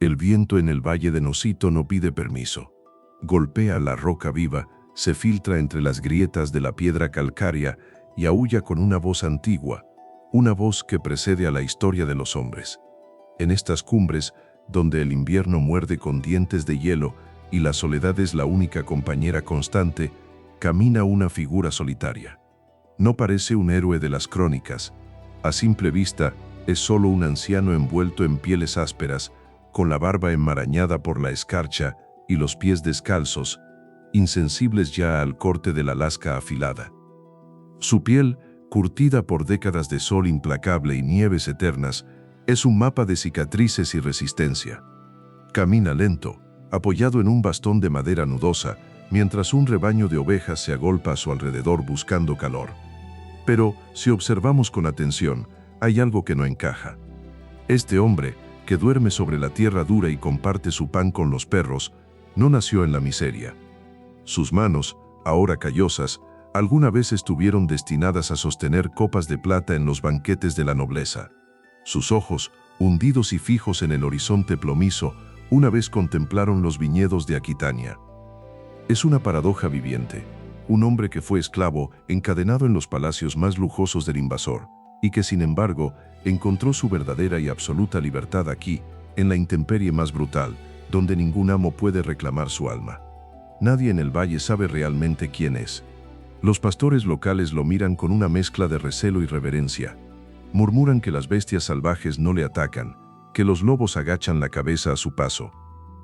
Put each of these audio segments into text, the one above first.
El viento en el valle de Nocito no pide permiso. Golpea la roca viva, se filtra entre las grietas de la piedra calcárea y aúlla con una voz antigua, una voz que precede a la historia de los hombres. En estas cumbres, donde el invierno muerde con dientes de hielo y la soledad es la única compañera constante, camina una figura solitaria. No parece un héroe de las crónicas. A simple vista, es solo un anciano envuelto en pieles ásperas, con la barba enmarañada por la escarcha y los pies descalzos, insensibles ya al corte de la lasca afilada. Su piel, curtida por décadas de sol implacable y nieves eternas, es un mapa de cicatrices y resistencia. Camina lento, apoyado en un bastón de madera nudosa, mientras un rebaño de ovejas se agolpa a su alrededor buscando calor. Pero, si observamos con atención, hay algo que no encaja. Este hombre, que duerme sobre la tierra dura y comparte su pan con los perros, no nació en la miseria. Sus manos, ahora callosas, alguna vez estuvieron destinadas a sostener copas de plata en los banquetes de la nobleza. Sus ojos, hundidos y fijos en el horizonte plomizo, una vez contemplaron los viñedos de Aquitania. Es una paradoja viviente. Un hombre que fue esclavo, encadenado en los palacios más lujosos del invasor, y que sin embargo encontró su verdadera y absoluta libertad aquí, en la intemperie más brutal, donde ningún amo puede reclamar su alma. Nadie en el valle sabe realmente quién es. Los pastores locales lo miran con una mezcla de recelo y reverencia. Murmuran que las bestias salvajes no le atacan, que los lobos agachan la cabeza a su paso.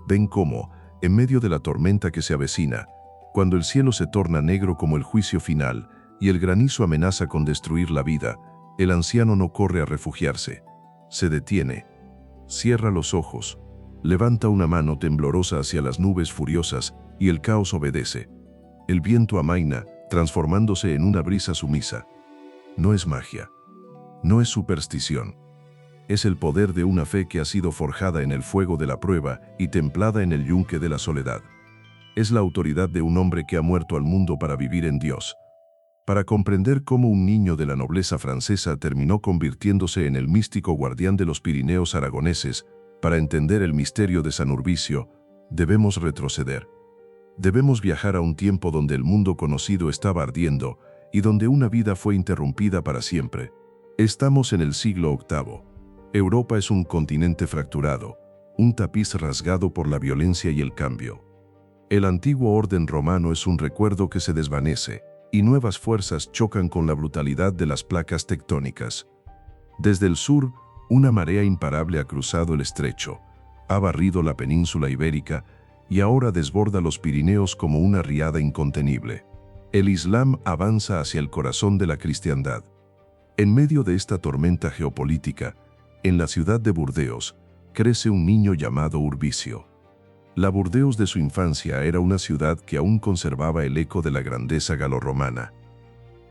Ven cómo, en medio de la tormenta que se avecina, cuando el cielo se torna negro como el juicio final y el granizo amenaza con destruir la vida, el anciano no corre a refugiarse. Se detiene, cierra los ojos, levanta una mano temblorosa hacia las nubes furiosas y el caos obedece. El viento amaina, transformándose en una brisa sumisa. No es magia, no es superstición. Es el poder de una fe que ha sido forjada en el fuego de la prueba y templada en el yunque de la soledad. Es la autoridad de un hombre que ha muerto al mundo para vivir en Dios. Para comprender cómo un niño de la nobleza francesa terminó convirtiéndose en el místico guardián de los Pirineos aragoneses, para entender el misterio de San Urbicio, debemos retroceder. Debemos viajar a un tiempo donde el mundo conocido estaba ardiendo y donde una vida fue interrumpida para siempre. Estamos en el siglo VIII. Europa es un continente fracturado, un tapiz rasgado por la violencia y el cambio. El antiguo orden romano es un recuerdo que se desvanece, y nuevas fuerzas chocan con la brutalidad de las placas tectónicas. Desde el sur, una marea imparable ha cruzado el estrecho, ha barrido la península ibérica y ahora desborda los Pirineos como una riada incontenible. El Islam avanza hacia el corazón de la cristiandad. En medio de esta tormenta geopolítica, en la ciudad de Burdeos, crece un niño llamado Urbicio. La Burdeos de su infancia era una ciudad que aún conservaba el eco de la grandeza galorromana.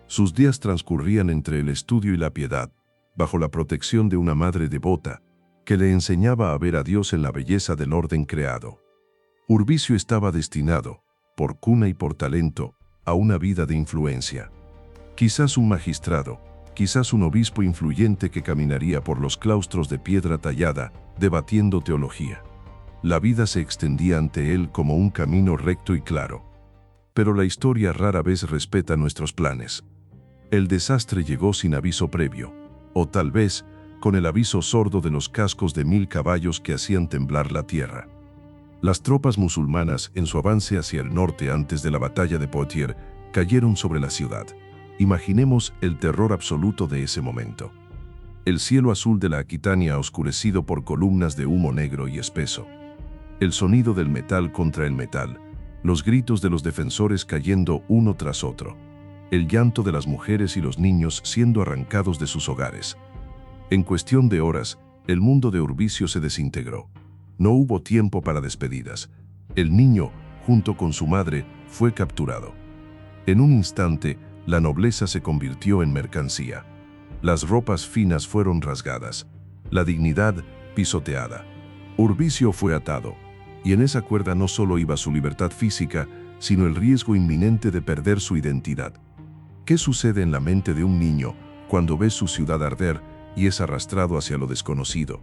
Sus días transcurrían entre el estudio y la piedad, bajo la protección de una madre devota, que le enseñaba a ver a Dios en la belleza del orden creado. Urbicio estaba destinado, por cuna y por talento, a una vida de influencia. Quizás un magistrado, quizás un obispo influyente que caminaría por los claustros de piedra tallada, debatiendo teología. La vida se extendía ante él como un camino recto y claro. Pero la historia rara vez respeta nuestros planes. El desastre llegó sin aviso previo, o tal vez con el aviso sordo de los cascos de 1000 caballos que hacían temblar la tierra. Las tropas musulmanas, en su avance hacia el norte antes de la batalla de Poitiers, cayeron sobre la ciudad. Imaginemos el terror absoluto de ese momento. El cielo azul de la Aquitania oscurecido por columnas de humo negro y espeso. El sonido del metal contra el metal, los gritos de los defensores cayendo uno tras otro, el llanto de las mujeres y los niños siendo arrancados de sus hogares. En cuestión de horas, el mundo de Urbicio se desintegró. No hubo tiempo para despedidas. El niño, junto con su madre, fue capturado. En un instante, la nobleza se convirtió en mercancía. Las ropas finas fueron rasgadas, la dignidad pisoteada. Urbicio fue atado. Y en esa cuerda no solo iba su libertad física, sino el riesgo inminente de perder su identidad. ¿Qué sucede en la mente de un niño cuando ve su ciudad arder y es arrastrado hacia lo desconocido?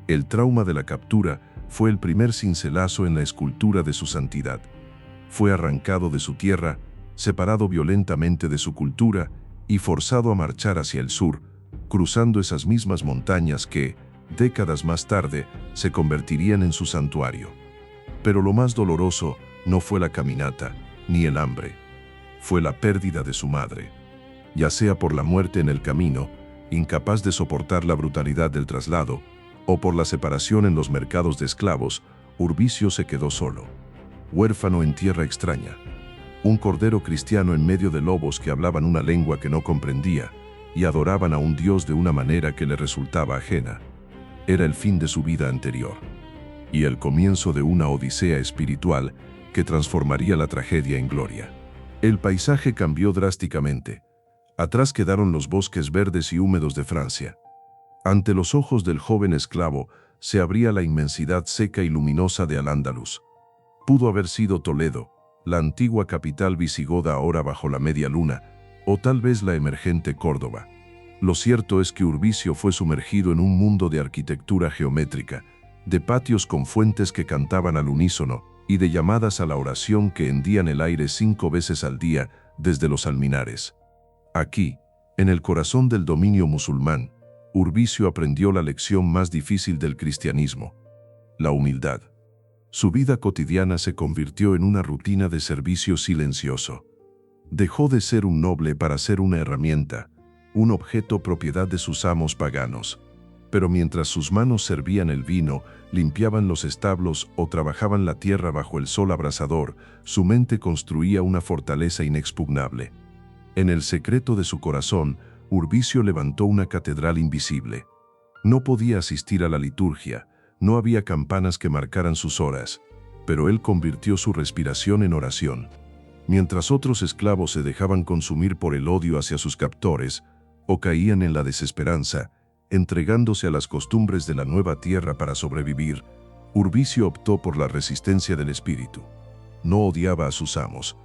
El trauma de la captura Fue el primer cincelazo en la escultura de su santidad. Fue arrancado de su tierra, separado violentamente de su cultura y forzado a marchar hacia el sur, cruzando esas mismas montañas que, décadas más tarde, se convertirían en su santuario. Pero lo más doloroso no fue la caminata, ni el hambre. Fue la pérdida de su madre. Ya sea por la muerte en el camino, incapaz de soportar la brutalidad del traslado, o por la separación en los mercados de esclavos, Urbicio se quedó solo, huérfano en tierra extraña. Un cordero cristiano en medio de lobos que hablaban una lengua que no comprendía y adoraban a un Dios de una manera que le resultaba ajena. Era el fin de su vida anterior y el comienzo de una odisea espiritual que transformaría la tragedia en gloria. El paisaje cambió drásticamente. Atrás quedaron los bosques verdes y húmedos de Francia. Ante los ojos del joven esclavo se abría la inmensidad seca y luminosa de Al-Ándalus. Pudo haber sido Toledo, la antigua capital visigoda ahora bajo la media luna, o tal vez la emergente Córdoba. Lo cierto es que Urbicio fue sumergido en un mundo de arquitectura geométrica, de patios con fuentes que cantaban al unísono y de llamadas a la oración que hendían el aire 5 veces al día desde los alminares. Aquí, en el corazón del dominio musulmán, Urbicio aprendió la lección más difícil del cristianismo: la humildad. Su vida cotidiana se convirtió en una rutina de servicio silencioso. Dejó de ser un noble para ser una herramienta, un objeto propiedad de sus amos paganos. Pero mientras sus manos servían el vino, limpiaban los establos o trabajaban la tierra bajo el sol abrasador, su mente construía una fortaleza inexpugnable. En el secreto de su corazón, Urbicio levantó una catedral invisible. No podía asistir a la liturgia, no había campanas que marcaran sus horas, pero él convirtió su respiración en oración. Mientras otros esclavos se dejaban consumir por el odio hacia sus captores, o caían en la desesperanza, entregándose a las costumbres de la nueva tierra para sobrevivir, Urbicio optó por la resistencia del espíritu. No odiaba a sus amos,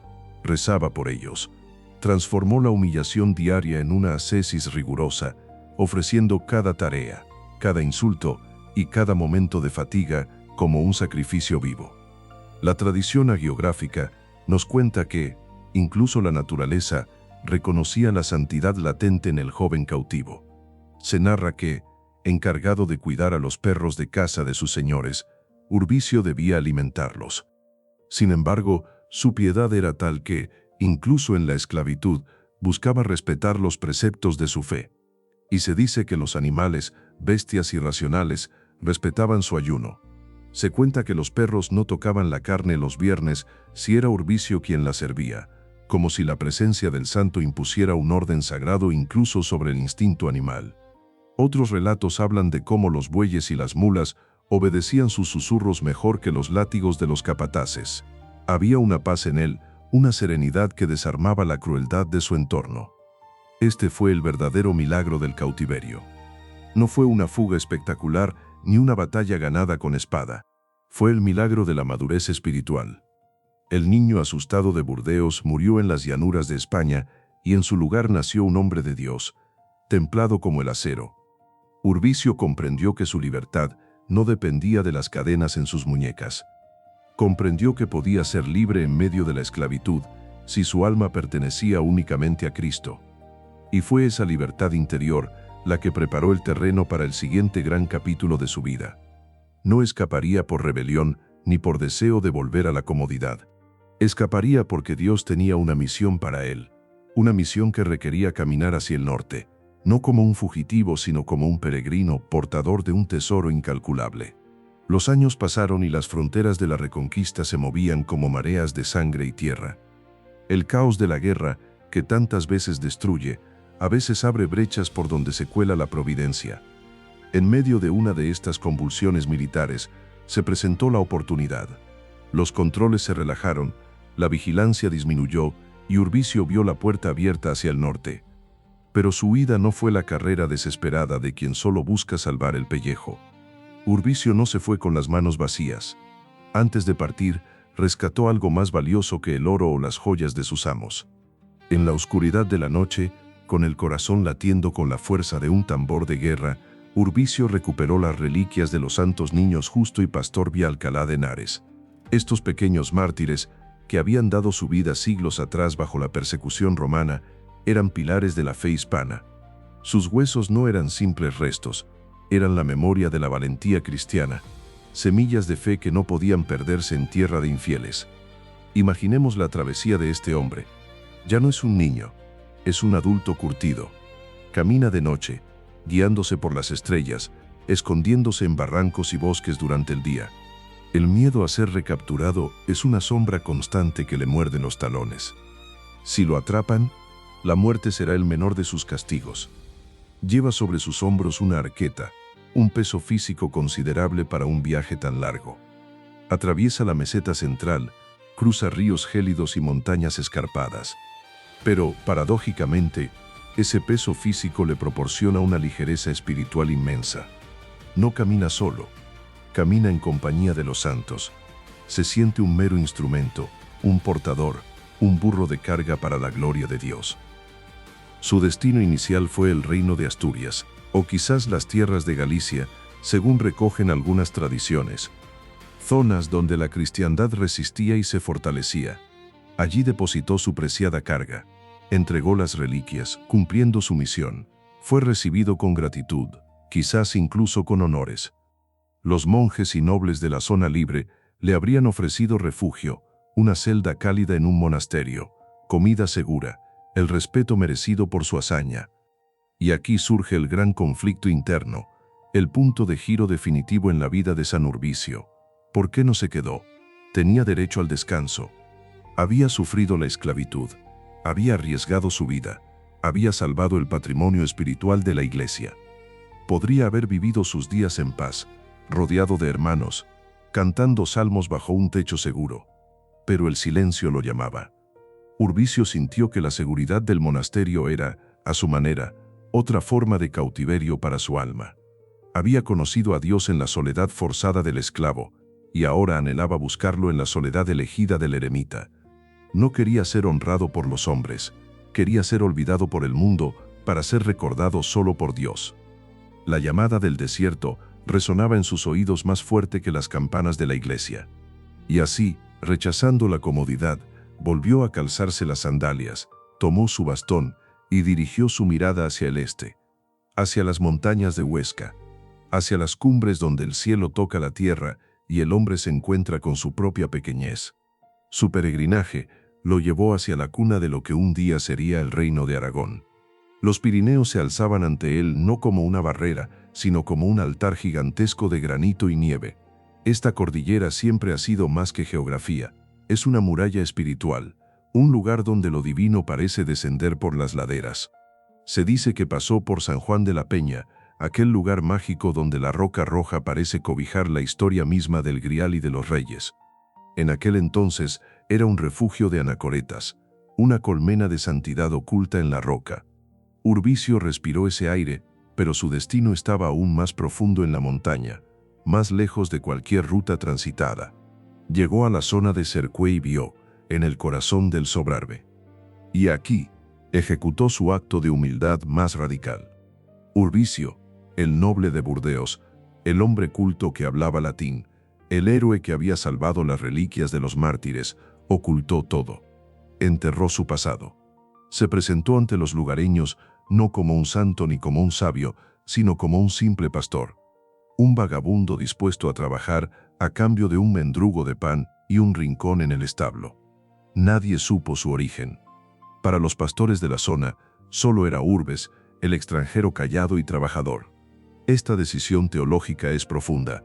rezaba por ellos. Transformó la humillación diaria en una ascesis rigurosa, ofreciendo cada tarea, cada insulto y cada momento de fatiga como un sacrificio vivo. La tradición hagiográfica nos cuenta que, incluso la naturaleza, reconocía la santidad latente en el joven cautivo. Se narra que, encargado de cuidar a los perros de casa de sus señores, Urbicio debía alimentarlos. Sin embargo, su piedad era tal que, incluso en la esclavitud, buscaba respetar los preceptos de su fe. Y se dice que los animales, bestias irracionales, respetaban su ayuno. Se cuenta que los perros no tocaban la carne los viernes si era Urbicio quien la servía, como si la presencia del santo impusiera un orden sagrado incluso sobre el instinto animal. Otros relatos hablan de cómo los bueyes y las mulas obedecían sus susurros mejor que los látigos de los capataces. Había una paz en él, una serenidad que desarmaba la crueldad de su entorno. Este fue el verdadero milagro del cautiverio. No fue una fuga espectacular ni una batalla ganada con espada. Fue el milagro de la madurez espiritual. El niño asustado de Burdeos murió en las llanuras de España y en su lugar nació un hombre de Dios, templado como el acero. Urbicio comprendió que su libertad no dependía de las cadenas en sus muñecas. Comprendió que podía ser libre en medio de la esclavitud si su alma pertenecía únicamente a Cristo. Y fue esa libertad interior la que preparó el terreno para el siguiente gran capítulo de su vida. No escaparía por rebelión ni por deseo de volver a la comodidad. Escaparía porque Dios tenía una misión para él, una misión que requería caminar hacia el norte, no como un fugitivo sino como un peregrino portador de un tesoro incalculable. Los años pasaron y las fronteras de la reconquista se movían como mareas de sangre y tierra. El caos de la guerra, que tantas veces destruye, a veces abre brechas por donde se cuela la providencia. En medio de una de estas convulsiones militares, se presentó la oportunidad. Los controles se relajaron, la vigilancia disminuyó y Urbicio vio la puerta abierta hacia el norte. Pero su huida no fue la carrera desesperada de quien solo busca salvar el pellejo. Urbicio no se fue con las manos vacías. Antes de partir, rescató algo más valioso que el oro o las joyas de sus amos. En la oscuridad de la noche, con el corazón latiendo con la fuerza de un tambor de guerra, Urbicio recuperó las reliquias de los santos niños Justo y Pastor vía Alcalá de Henares. Estos pequeños mártires, que habían dado su vida siglos atrás bajo la persecución romana, eran pilares de la fe hispana. Sus huesos no eran simples restos, eran la memoria de la valentía cristiana, semillas de fe que no podían perderse en tierra de infieles. Imaginemos la travesía de este hombre. Ya no es un niño, es un adulto curtido. Camina de noche, guiándose por las estrellas, escondiéndose en barrancos y bosques durante el día. El miedo a ser recapturado es una sombra constante que le muerde los talones. Si lo atrapan, la muerte será el menor de sus castigos. Lleva sobre sus hombros una arqueta, un peso físico considerable para un viaje tan largo. Atraviesa la meseta central, cruza ríos gélidos y montañas escarpadas. Pero, paradójicamente, ese peso físico le proporciona una ligereza espiritual inmensa. No camina solo, camina en compañía de los santos. Se siente un mero instrumento, un portador, un burro de carga para la gloria de Dios. Su destino inicial fue el reino de Asturias, o quizás las tierras de Galicia, según recogen algunas tradiciones. Zonas donde la cristiandad resistía y se fortalecía. Allí depositó su preciada carga, entregó las reliquias, cumpliendo su misión. Fue recibido con gratitud, quizás incluso con honores. Los monjes y nobles de la zona libre le habrían ofrecido refugio, una celda cálida en un monasterio, comida segura, el respeto merecido por su hazaña. Y aquí surge el gran conflicto interno, el punto de giro definitivo en la vida de San Urbicio. ¿Por qué no se quedó? Tenía derecho al descanso. Había sufrido la esclavitud, había arriesgado su vida, había salvado el patrimonio espiritual de la Iglesia. Podría haber vivido sus días en paz, rodeado de hermanos, cantando salmos bajo un techo seguro. Pero el silencio lo llamaba. Urbicio sintió que la seguridad del monasterio era, a su manera, otra forma de cautiverio para su alma. Había conocido a Dios en la soledad forzada del esclavo, y ahora anhelaba buscarlo en la soledad elegida del eremita. No quería ser honrado por los hombres, quería ser olvidado por el mundo para ser recordado solo por Dios. La llamada del desierto resonaba en sus oídos más fuerte que las campanas de la iglesia. Y así, rechazando la comodidad, volvió a calzarse las sandalias, tomó su bastón y dirigió su mirada hacia el este, hacia las montañas de Huesca, hacia las cumbres donde el cielo toca la tierra y el hombre se encuentra con su propia pequeñez. Su peregrinaje lo llevó hacia la cuna de lo que un día sería el reino de Aragón. Los Pirineos se alzaban ante él no como una barrera, sino como un altar gigantesco de granito y nieve. Esta cordillera siempre ha sido más que geografía, es una muralla espiritual, un lugar donde lo divino parece descender por las laderas. Se dice que pasó por San Juan de la Peña, aquel lugar mágico donde la roca roja parece cobijar la historia misma del Grial y de los reyes. En aquel entonces era un refugio de anacoretas, una colmena de santidad oculta en la roca. Urbicio respiró ese aire, pero su destino estaba aún más profundo en la montaña, más lejos de cualquier ruta transitada. Llegó a la zona de Cercué y Bió, en el corazón del Sobrarbe. Y aquí, ejecutó su acto de humildad más radical. Urbicio, el noble de Burdeos, el hombre culto que hablaba latín, el héroe que había salvado las reliquias de los mártires, ocultó todo. Enterró su pasado. Se presentó ante los lugareños no como un santo ni como un sabio, sino como un simple pastor. Un vagabundo dispuesto a trabajar a cambio de un mendrugo de pan y un rincón en el establo. Nadie supo su origen. Para los pastores de la zona, solo era Urbes, el extranjero callado y trabajador. Esta decisión teológica es profunda.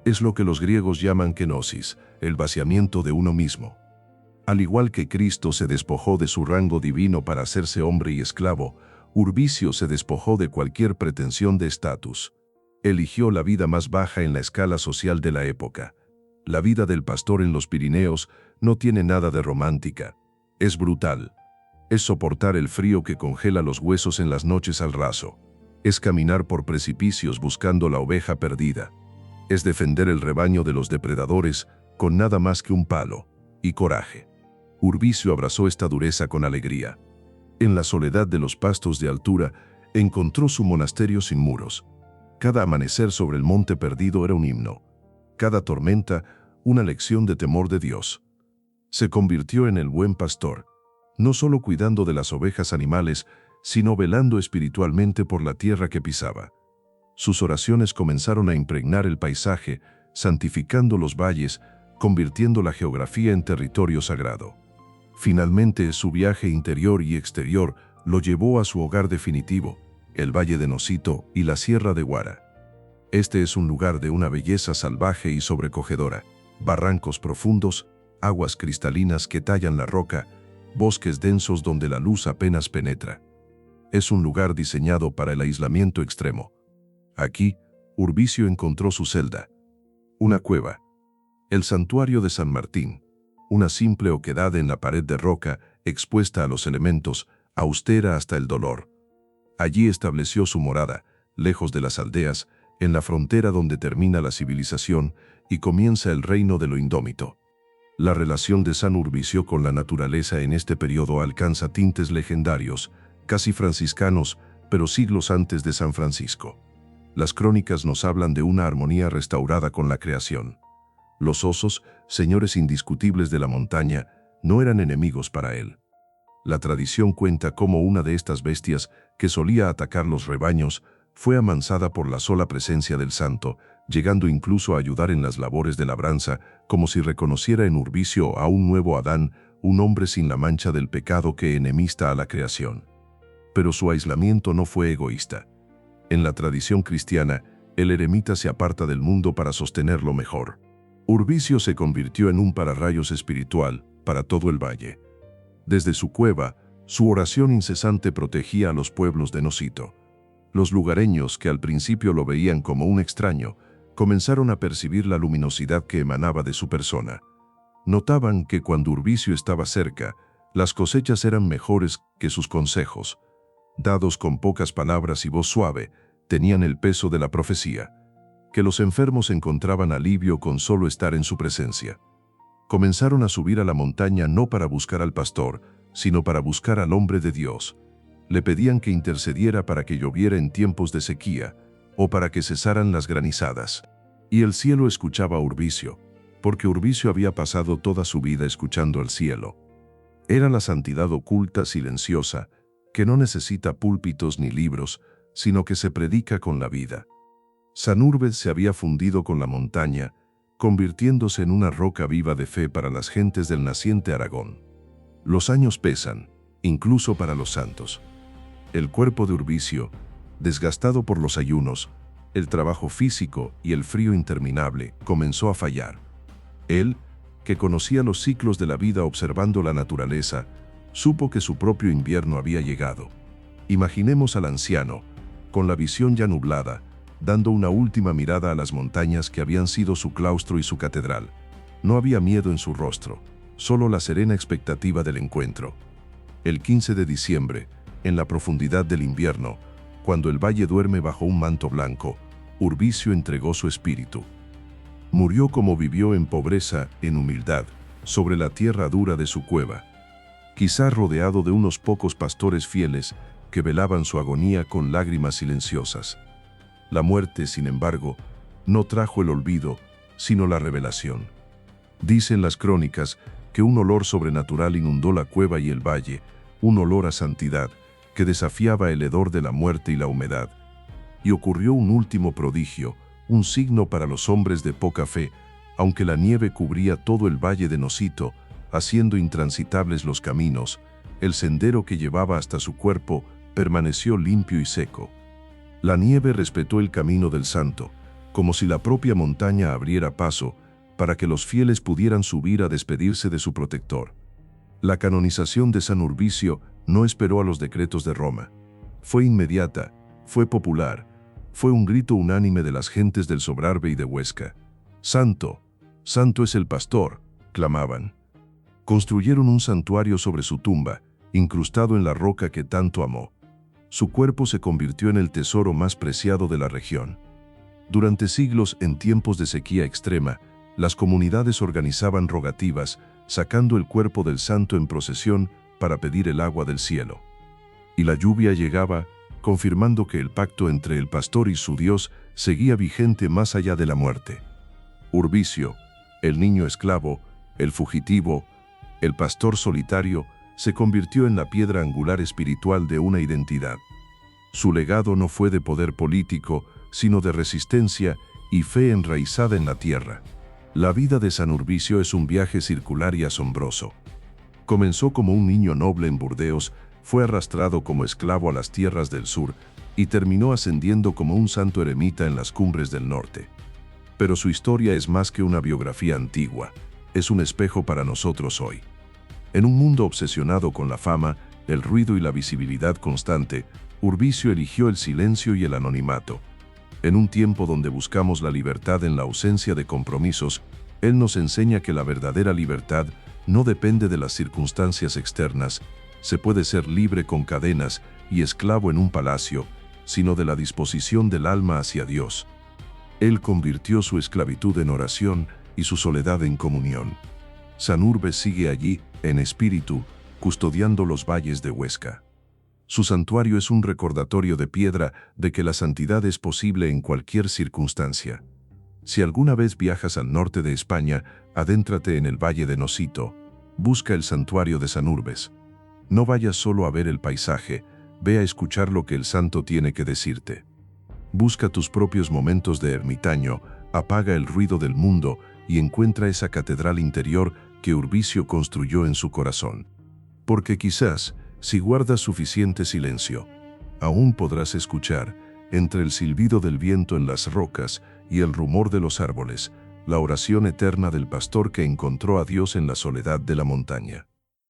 Es lo que los griegos llaman kenosis, el vaciamiento de uno mismo. Al igual que Cristo se despojó de su rango divino para hacerse hombre y esclavo, Urbicio se despojó de cualquier pretensión de estatus. Eligió la vida más baja en la escala social de la época. La vida del pastor en los Pirineos no tiene nada de romántica. Es brutal. Es soportar el frío que congela los huesos en las noches al raso. Es caminar por precipicios buscando la oveja perdida. Es defender el rebaño de los depredadores con nada más que un palo y coraje. Urbicio abrazó esta dureza con alegría. En la soledad de los pastos de altura, encontró su monasterio sin muros. Cada amanecer sobre el monte perdido era un himno. Cada tormenta, una lección de temor de Dios. Se convirtió en el buen pastor, no solo cuidando de las ovejas animales, sino velando espiritualmente por la tierra que pisaba. Sus oraciones comenzaron a impregnar el paisaje, santificando los valles, convirtiendo la geografía en territorio sagrado. Finalmente, su viaje interior y exterior lo llevó a su hogar definitivo, el Valle de Nocito y la Sierra de Guara. Este es un lugar de una belleza salvaje y sobrecogedora, barrancos profundos, aguas cristalinas que tallan la roca, bosques densos donde la luz apenas penetra. Es un lugar diseñado para el aislamiento extremo. Aquí, Urbicio encontró su celda, una cueva, el santuario de San Martín, una simple oquedad en la pared de roca expuesta a los elementos, austera hasta el dolor. Allí estableció su morada, lejos de las aldeas, en la frontera donde termina la civilización y comienza el reino de lo indómito. La relación de San Urbicio con la naturaleza en este periodo alcanza tintes legendarios, casi franciscanos, pero siglos antes de San Francisco. Las crónicas nos hablan de una armonía restaurada con la creación. Los osos, señores indiscutibles de la montaña, no eran enemigos para él. La tradición cuenta cómo una de estas bestias, que solía atacar los rebaños, fue amansada por la sola presencia del santo, llegando incluso a ayudar en las labores de labranza, como si reconociera en Urbicio a un nuevo Adán, un hombre sin la mancha del pecado que enemista a la creación. Pero su aislamiento no fue egoísta. En la tradición cristiana, el eremita se aparta del mundo para sostenerlo mejor. Urbicio se convirtió en un pararrayos espiritual para todo el valle. Desde su cueva, su oración incesante protegía a los pueblos de Nocito. Los lugareños, que al principio lo veían como un extraño, comenzaron a percibir la luminosidad que emanaba de su persona. Notaban que cuando Urbicio estaba cerca, las cosechas eran mejores que sus consejos. Dados con pocas palabras y voz suave, tenían el peso de la profecía. Que los enfermos encontraban alivio con solo estar en su presencia. Comenzaron a subir a la montaña no para buscar al pastor, sino para buscar al hombre de Dios. Le pedían que intercediera para que lloviera en tiempos de sequía, o para que cesaran las granizadas. Y el cielo escuchaba a Urbicio, porque Urbicio había pasado toda su vida escuchando al cielo. Era la santidad oculta, silenciosa, que no necesita púlpitos ni libros, sino que se predica con la vida. San Urbe se había fundido con la montaña, convirtiéndose en una roca viva de fe para las gentes del naciente Aragón. Los años pesan, incluso para los santos. El cuerpo de Urbicio, desgastado por los ayunos, el trabajo físico y el frío interminable, comenzó a fallar. Él, que conocía los ciclos de la vida observando la naturaleza, supo que su propio invierno había llegado. Imaginemos al anciano, con la visión ya nublada, dando una última mirada a las montañas que habían sido su claustro y su catedral. No había miedo en su rostro, solo la serena expectativa del encuentro. El 15 de diciembre, en la profundidad del invierno, cuando el valle duerme bajo un manto blanco, Urbicio entregó su espíritu. Murió como vivió, en pobreza, en humildad, sobre la tierra dura de su cueva. Quizá rodeado de unos pocos pastores fieles que velaban su agonía con lágrimas silenciosas. La muerte, sin embargo, no trajo el olvido, sino la revelación. Dicen las crónicas que un olor sobrenatural inundó la cueva y el valle, un olor a santidad, que desafiaba el hedor de la muerte y la humedad. Y ocurrió un último prodigio, un signo para los hombres de poca fe, aunque la nieve cubría todo el valle de Nocito, haciendo intransitables los caminos, el sendero que llevaba hasta su cuerpo permaneció limpio y seco. La nieve respetó el camino del santo, como si la propia montaña abriera paso para que los fieles pudieran subir a despedirse de su protector. La canonización de San Urbicio no esperó a los decretos de Roma. Fue inmediata, fue popular, fue un grito unánime de las gentes del Sobrarbe y de Huesca. «¡Santo! ¡Santo es el pastor!», clamaban. Construyeron un santuario sobre su tumba, incrustado en la roca que tanto amó. Su cuerpo se convirtió en el tesoro más preciado de la región. Durante siglos, en tiempos de sequía extrema, las comunidades organizaban rogativas, sacando el cuerpo del santo en procesión para pedir el agua del cielo. Y la lluvia llegaba confirmando que el pacto entre el pastor y su Dios seguía vigente más allá de la muerte. Urbicio, el niño esclavo, el fugitivo, el pastor solitario, se convirtió en la piedra angular espiritual de una identidad. Su legado no fue de poder político, sino de resistencia y fe enraizada en la tierra. La vida de San Urbicio es un viaje circular y asombroso. Comenzó como un niño noble en Burdeos, fue arrastrado como esclavo a las tierras del sur y terminó ascendiendo como un santo eremita en las cumbres del norte. Pero su historia es más que una biografía antigua, es un espejo para nosotros hoy. En un mundo obsesionado con la fama, el ruido y la visibilidad constante, Urbicio eligió el silencio y el anonimato. En un tiempo donde buscamos la libertad en la ausencia de compromisos, él nos enseña que la verdadera libertad no depende de las circunstancias externas, se puede ser libre con cadenas y esclavo en un palacio, sino de la disposición del alma hacia Dios. Él convirtió su esclavitud en oración y su soledad en comunión. San Urbes sigue allí, en espíritu, custodiando los valles de Huesca. Su santuario es un recordatorio de piedra de que la santidad es posible en cualquier circunstancia. Si alguna vez viajas al norte de España, adéntrate en el valle de Nosito, busca el santuario de San Urbes. No vayas solo a ver el paisaje, ve a escuchar lo que el santo tiene que decirte. Busca tus propios momentos de ermitaño, apaga el ruido del mundo y encuentra esa catedral interior que Urbicio construyó en su corazón. Porque quizás, si guardas suficiente silencio, aún podrás escuchar, entre el silbido del viento en las rocas y el rumor de los árboles, la oración eterna del pastor que encontró a Dios en la soledad de la montaña.